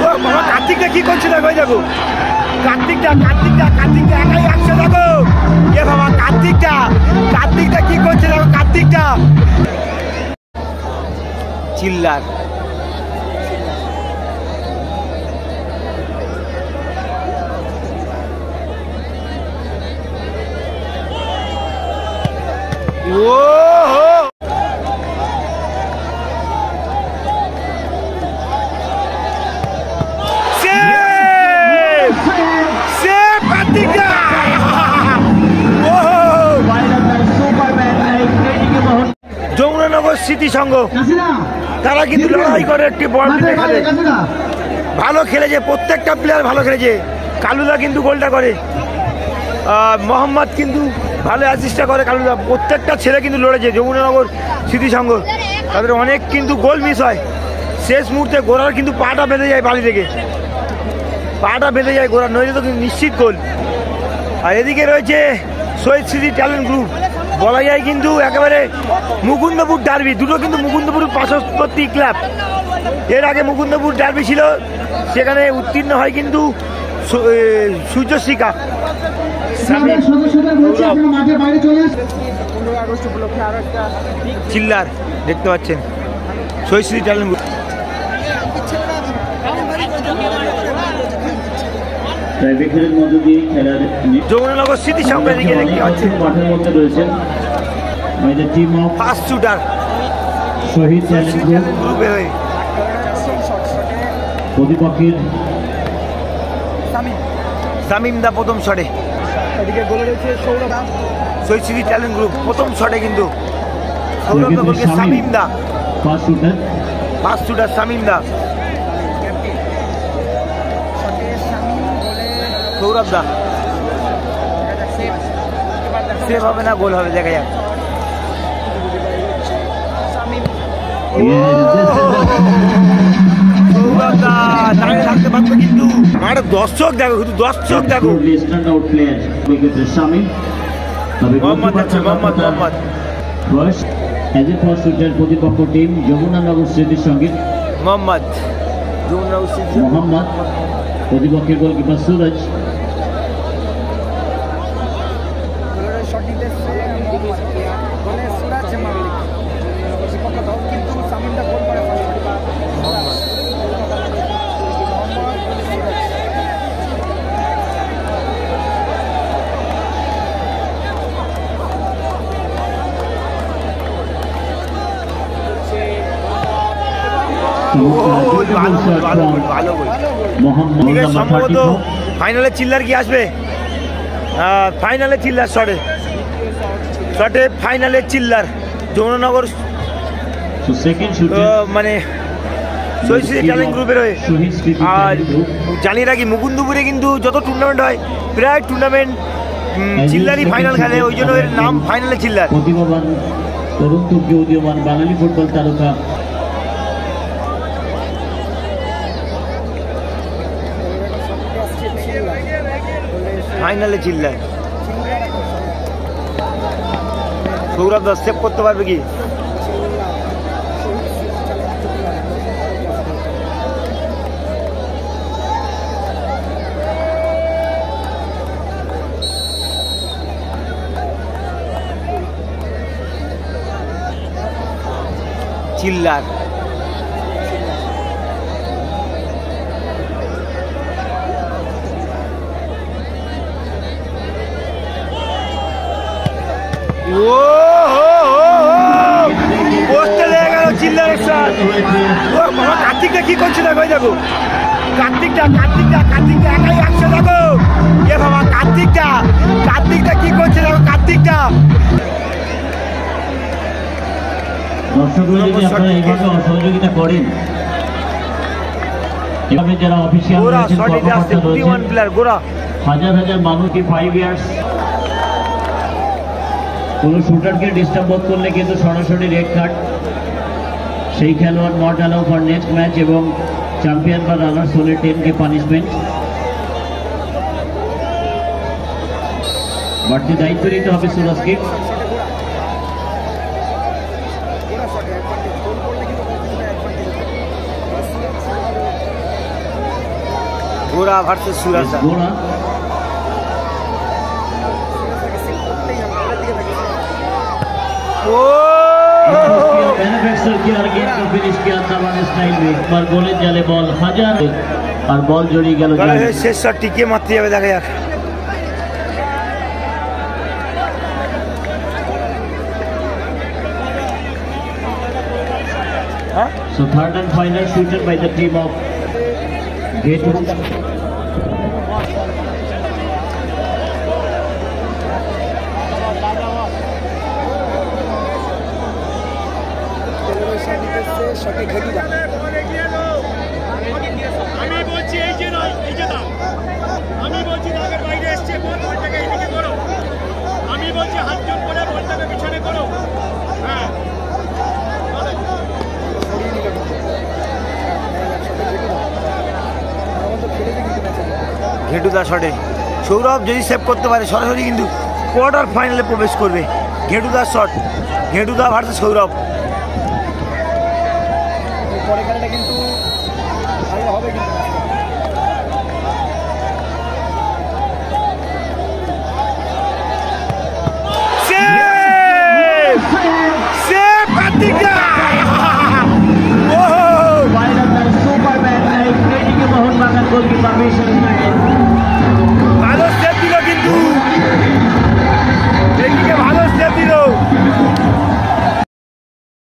বাবা কার্তিকটা কি করছে দেখো, দেখো কার্তিকটা একাই আসছে দেখো। এ বাবা কার্তিকটা কি করছে দেখো, কার্তিকটা চিল্লার। ও যমুনানগর স্মৃতি সংঘ তারা কিন্তু লড়াই করে একটি বল খেলে, ভালো খেলেছে, প্রত্যেকটা প্লেয়ার ভালো খেলেছে। কালুদা কিন্তু গোলটা করে, মোহাম্মদ কিন্তু ভালো অ্যাসিস্টটা করে, কালুদা প্রত্যেকটা ছেলে কিন্তু লড়েছে। যমুনানগর স্মৃতি সংঘ তাদের অনেক কিন্তু গোল মিস হয় শেষ মুহূর্তে, গোড়ার কিন্তু পাটা বেঁধে যায়, বাড়ি থেকে পাটা বেঁধে যায় গোড়ার, নইলে তো কিন্তু নিশ্চিত গোল। আর এদিকে রয়েছে শহীদ স্মৃতি ট্যালেন্ট গ্রুপ, বলা যায় কিন্তু একেবারে মুকুন্দপুর ডার্বি, দুটো কিন্তু মুকুন্দপুর পার্শ্ববর্তী ক্লাব। এর আগে মুকুন্দপুর ডার্বি ছিল, সেখানে উত্তীর্ণ হয় কিন্তু সূর্যশ্রীকা। চিল্লার দেখতে পাচ্ছেন শহীদ স্মৃতি ট্যালেন্ট গ্রুপ। যমুনানগর স্মৃতি সংঘ দিকে দেখতে পাচ্ছেন ফাস্ট শুটার শহীদ গ্রুপে হয়ে প্রতিপক্ষের শামিম দা প্রথম শটে, এদিকে গোলে রয়েছে সৌরভ। শহীদ স্মৃতি ট্যালেন্ট গ্রুপ প্রথম শটে কিন্তু সৌরভ দা গোলকে শামিম দা, ফাস্ট শুটার শামিম দা, সৌরভ দা সেভ হবে না গোল হবে, দেখা যাক। থাকতে পারতো কিন্তু আমার দর্শক দেখো, শুধু দর্শক দেখো। প্রতিপক্ষ টিম যমুনানগর স্মৃতির সঙ্গে মোহাম্মদ, প্রতিপক্ষের গোলকিপার সুরজ। সম্ভবত ফাইনালে চিল্লার কি আসবে, ফাইনালে চিল্লার শটে ফাইনালে চিল্লার যমুনানগর মানে শহীদ স্মৃতি ট্যালেন্ট গ্রুপের হয়ে। আর জানিয়ে রাখি মুকুন্দপুরে কিন্তু যত টুর্নামেন্ট হয় প্রায় টুর্নামেন্ট চিল্লারই ফাইনাল খেলে, ওই জন্য এর নাম ফাইনালে চিল্লার। প্রতিভাবান তরুণ তুর্কি উদীয়মান বাঙালি ফুটবল তারকা ফাইনালে চিল্লার। সৌরভ দাস সেভ করতে পারবে কি? চিল্লার কার্তিকটা কি করছে দেখো, দেখো কার্তিকটা একাই আসছে দেখো। এ বাবা কার্তিকটা কি করছে দেখো, কার্তিকটা। সহযোগিতা করেন যারা অফিসিয়াল হাজার হাজার মানুষকে 5 ইয়ার্স কোনো শুটারকে ডিস্টার্ব বোধ করলে কিন্তু সরাসরি রেড কার্ড, সেই খেলোয়াড় not allow for next match এবং চ্যাম্পিয়ন বা রানার্স হলে 10K পানিশমেন্ট। বাড়তি দায়িত্ব নিতে হবে সুরজকে। ঘোড়া ভার্সেস সুরাসা। ঘোড়া मैन्युफैक्चर किया और गेंद को फिनिश किया तबान स्टाइल में, पर गोले जाले बॉल हजार और बॉल जड़ी गल শেষ শট টিকে মারতে যাবে, দেখা যাক। So third and final shooter by the team of Getu. আমি বলছি এই যে নয়, এই যে দাও, আমি বলছি দাগের বাইরে এসছে, বলটাকে এইদিকে করো, আমি বলছি হাত জোর করে বলটাকে পিছনে করো। হ্যাঁ ঘেটুদা শটে সৌরভ যদি সেভ করতে পারে সরাসরি কিন্তু কোয়ার্টার ফাইনালে প্রবেশ করবে। ঘেটুদার শট, ঘেটুদা ভার্সেস সৌরভ। পরে খেলাটা কিন্তু ভালো হবে কিন্তু। Superman, I creating a Mohan Bagan goal की परमिशन